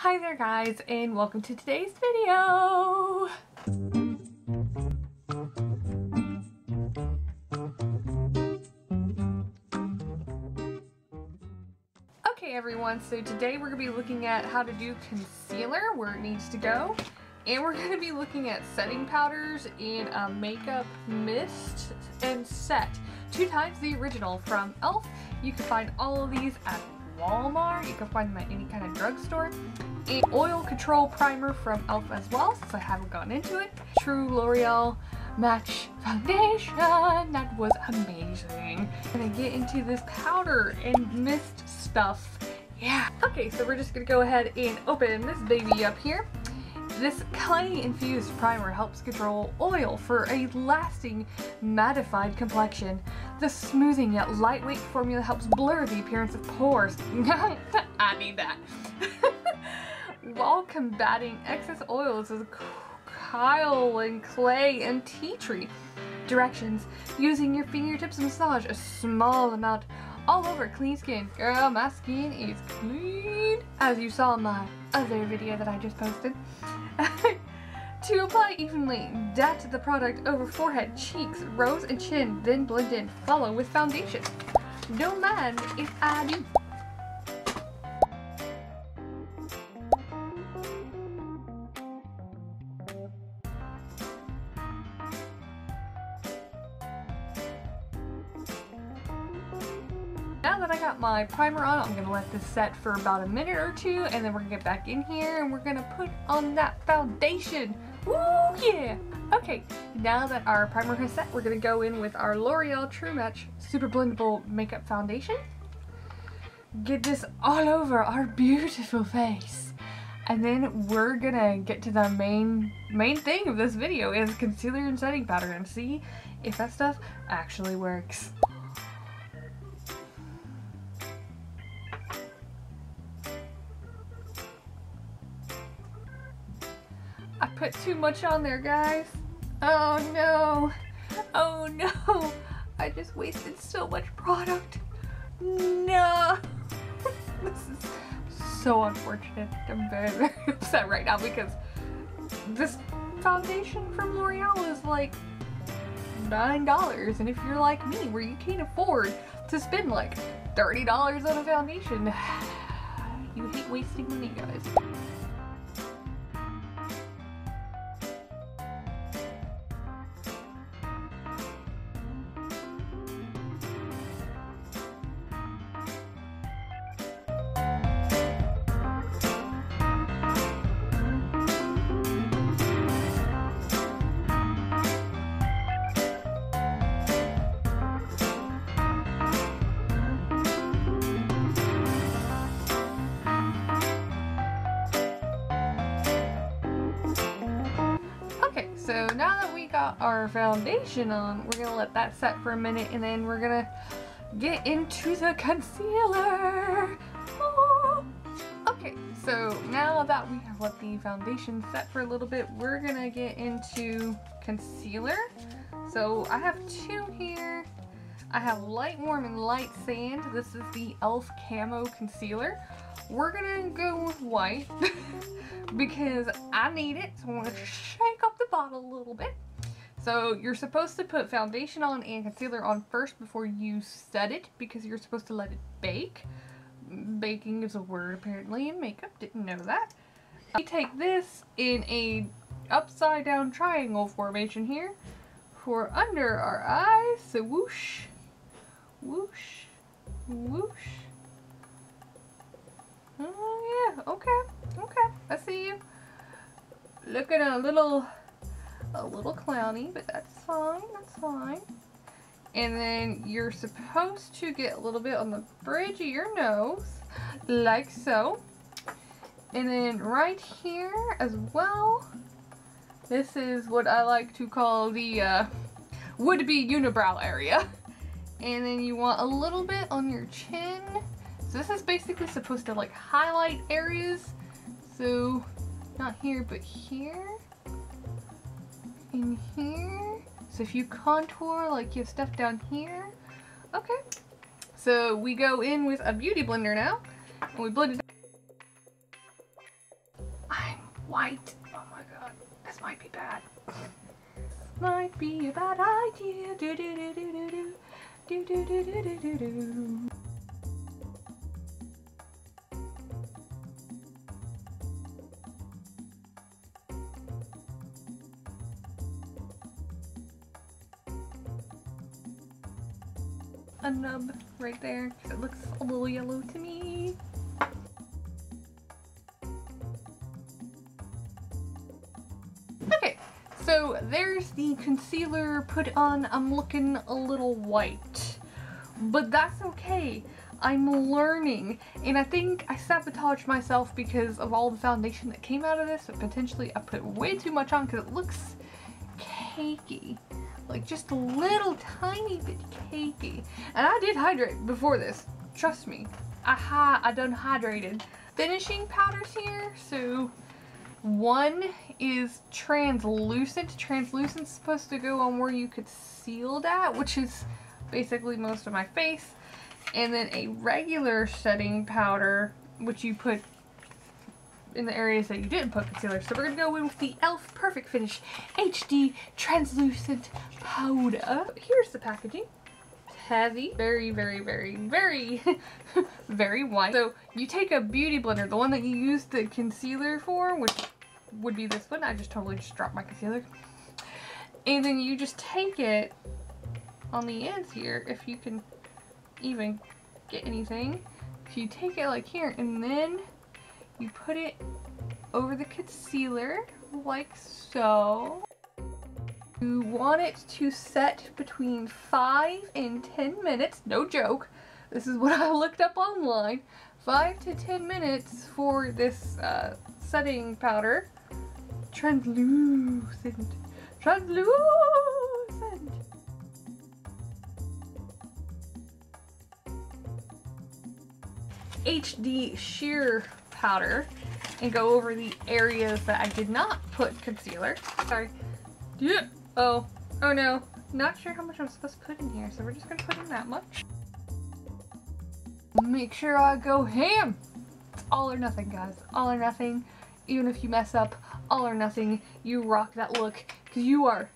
Hi there guys, and welcome to today's video! Okay everyone, so today we're going to be looking at how to do concealer, where it needs to go. And we're going to be looking at setting powders in a makeup mist and set. 2 times the original from e.l.f. You can find all of these at Walmart. You can find them at any kind of drugstore. An oil control primer from e.l.f. as well, since I haven't gotten into it. True L'Oreal Match Foundation. That was amazing. I'm gonna get into this powder and mist stuff. Yeah. Okay, so we're just gonna go ahead and open this baby up here. This clay infused primer helps control oil for a lasting mattified complexion. The smoothing yet lightweight formula helps blur the appearance of pores. I need that. While combating excess oils with kaolin, clay, and tea tree. Directions: using your fingertips, massage a small amount all over clean skin. Girl, my skin is clean, as you saw in my other video that I just posted. To apply evenly, dab the product over forehead, cheeks, rose, and chin, then blend in. Follow with foundation. Don't mind if I do. Now that I got my primer on, I'm going to let this set for about a minute or two, and then we're going to get back in here and we're going to put on that foundation. Woo, yeah! Okay, now that our primer has set, we're going to go in with our L'Oreal True Match Super Blendable Makeup Foundation. Get this all over our beautiful face. And then we're going to get to the main thing of this video, is concealer and setting powder, and see if that stuff actually works. I put too much on there, guys. Oh no. Oh no. I just wasted so much product. No. This is so unfortunate. I'm very, very upset right now because this foundation from L'Oreal is like $9. And if you're like me, where you can't afford to spend like $30 on a foundation, you hate wasting money, guys. So now that we got our foundation on, we're gonna let that set for a minute, and then we're gonna get into the concealer. Oh. Okay, so now that we have let the foundation set for a little bit, we're gonna get into concealer. So I have 2 here. I have Light Warm and Light Sand. This is the e.l.f. Camo Concealer. We're gonna go with white because I need it, so I'm gonna shake up the bottle a little bit. So you're supposed to put foundation on and concealer on first before you set it, because you're supposed to let it bake. Baking is a word apparently in makeup, didn't know that. We take this in a upside down triangle formation here for under our eyes. So whoosh, whoosh, whoosh. Oh yeah, okay, okay, I see you. Looking a little clowny, but that's fine, that's fine. And then you're supposed to get a little bit on the bridge of your nose, like so. And then right here as well, this is what I like to call the would-be unibrow area. And then you want a little bit on your chin. So this is basically supposed to like highlight areas. So not here, but here and here. So if you contour, like you have stuff down here. Okay. So we go in with a beauty blender now, and we blend it. white. Oh my god, this might be bad. Might be a bad idea. Do do do do do do do do do do do do. A nub right there because it looks a little yellow to me. Okay, so there's the concealer put on. I'm looking a little white, but that's okay. I'm learning, and I think I sabotaged myself because of all the foundation that came out of this, but potentially I put way too much on because it looks cakey. Like just a little tiny bit cakey. And I did hydrate before this. Trust me. I done hydrated. Finishing powders here. So one is translucent. Translucent's supposed to go on where you could seal that, which is basically most of my face. And then a regular setting powder, which you put in the areas that you didn't put concealer. So we're going to go in with the e.l.f. Perfect Finish HD Translucent Powder. Here's the packaging. Heavy. Very, very, very, very, very white. So you take a beauty blender, the one that you use the concealer for, which would be this one. I just totally dropped my concealer. And then you just take it on the ends here, if you can even get anything. So you take it like here, and then you put it over the concealer, like so. You want it to set between 5 and 10 minutes, no joke. This is what I looked up online. 5 to 10 minutes for this setting powder. Translucent. Translucent! HD Sheer Powder and go over the areas that I did not put concealer. Sorry. Yeah. Oh no. Not sure how much I'm supposed to put in here, so we're just gonna put in that much. Make sure I go ham. It's all or nothing, guys. All or nothing. Even if you mess up, all or nothing. You rock that look because you are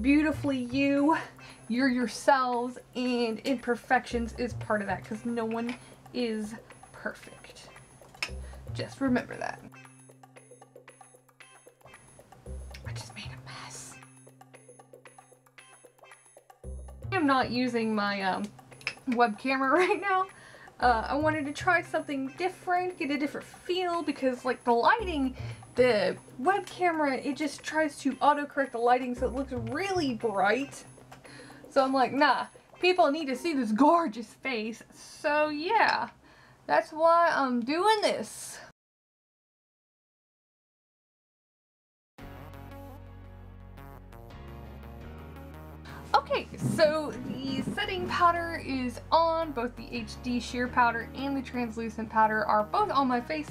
beautifully you. You're yourselves, and imperfections is part of that because no one is perfect. Just remember that. I just made a mess. I'm not using my web camera right now. I wanted to try something different, get a different feel, because like the lighting, the web camera, it just tries to autocorrect the lighting so it looks really bright. So I'm like, nah, people need to see this gorgeous face. So yeah. That's why I'm doing this. Okay, so the setting powder is on. Both the HD Sheer Powder and the Translucent Powder are both on my face.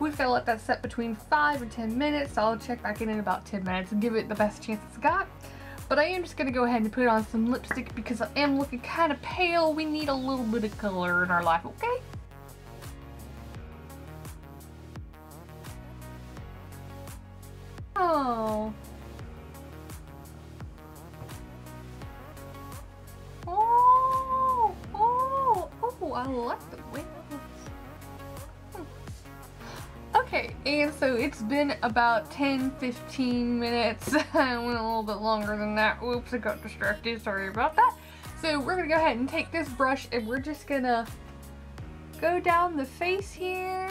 We've got to let that set between 5 and 10 minutes. I'll check back in about 10 minutes and give it the best chance it's got. But I am just going to go ahead and put on some lipstick because I am looking kind of pale. We need a little bit of color in our life, okay? Oh. Oh, I like the way that looks. Okay, and so it's been about 10-15 minutes. I went a little bit longer than that. Oops, I got distracted. Sorry about that. So we're gonna go ahead and take this brush and we're just gonna go down the face here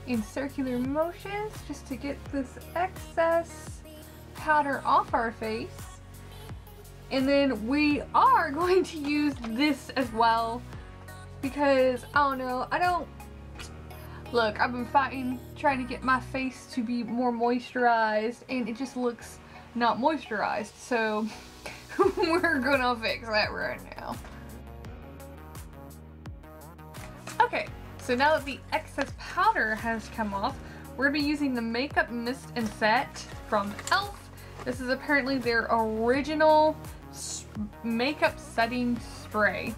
in circular motions just to get this excess powder off our face. And then we are going to use this as well because I don't look, I've been fighting trying to get my face to be more moisturized and it just looks not moisturized, so we're gonna fix that right now. Okay, so now that the excess powder has come off, we're going to be using the Makeup Mist and Set from e.l.f. This is apparently their original makeup setting spray.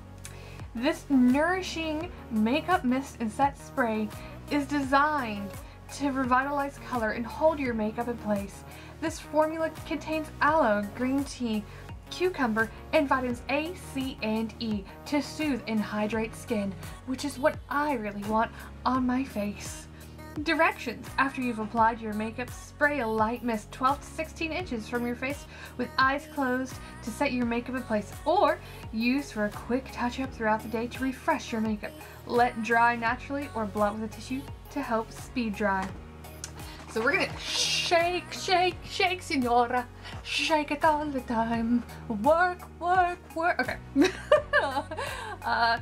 This nourishing makeup mist and set spray is designed to revitalize color and hold your makeup in place. This formula contains aloe, green tea, cucumber, and vitamins A, C, and E to soothe and hydrate skin, which is what I really want on my face. Directions. After you've applied your makeup, spray a light mist 12 to 16 inches from your face with eyes closed to set your makeup in place, or use for a quick touch-up throughout the day to refresh your makeup. Let dry naturally or blot with a tissue to help speed dry. So we're gonna shake, shake, shake, senora. Shake it all the time. Work, work, work. Okay.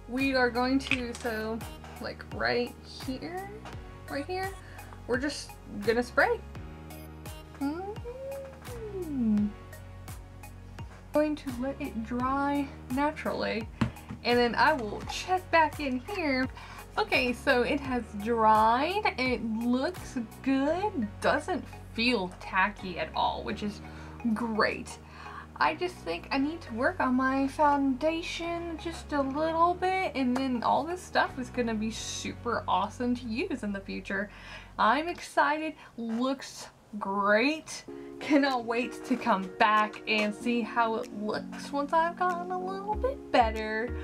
We are going to, so like right here, we're just gonna spray. Going to let it dry naturally, and then I will check back in here. Okay, so it has dried, it looks good, doesn't feel tacky at all, which is great. I just think I need to work on my foundation just a little bit, and then all this stuff is gonna be super awesome to use in the future. I'm excited, looks great. Cannot wait to come back and see how it looks once I've gotten a little bit better.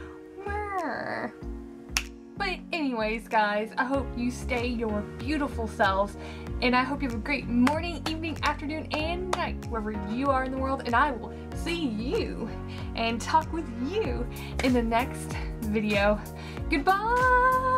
But anyways, guys, I hope you stay your beautiful selves, and I hope you have a great morning, evening, afternoon, and night, wherever you are in the world, and I will see you and talk with you in the next video. Goodbye!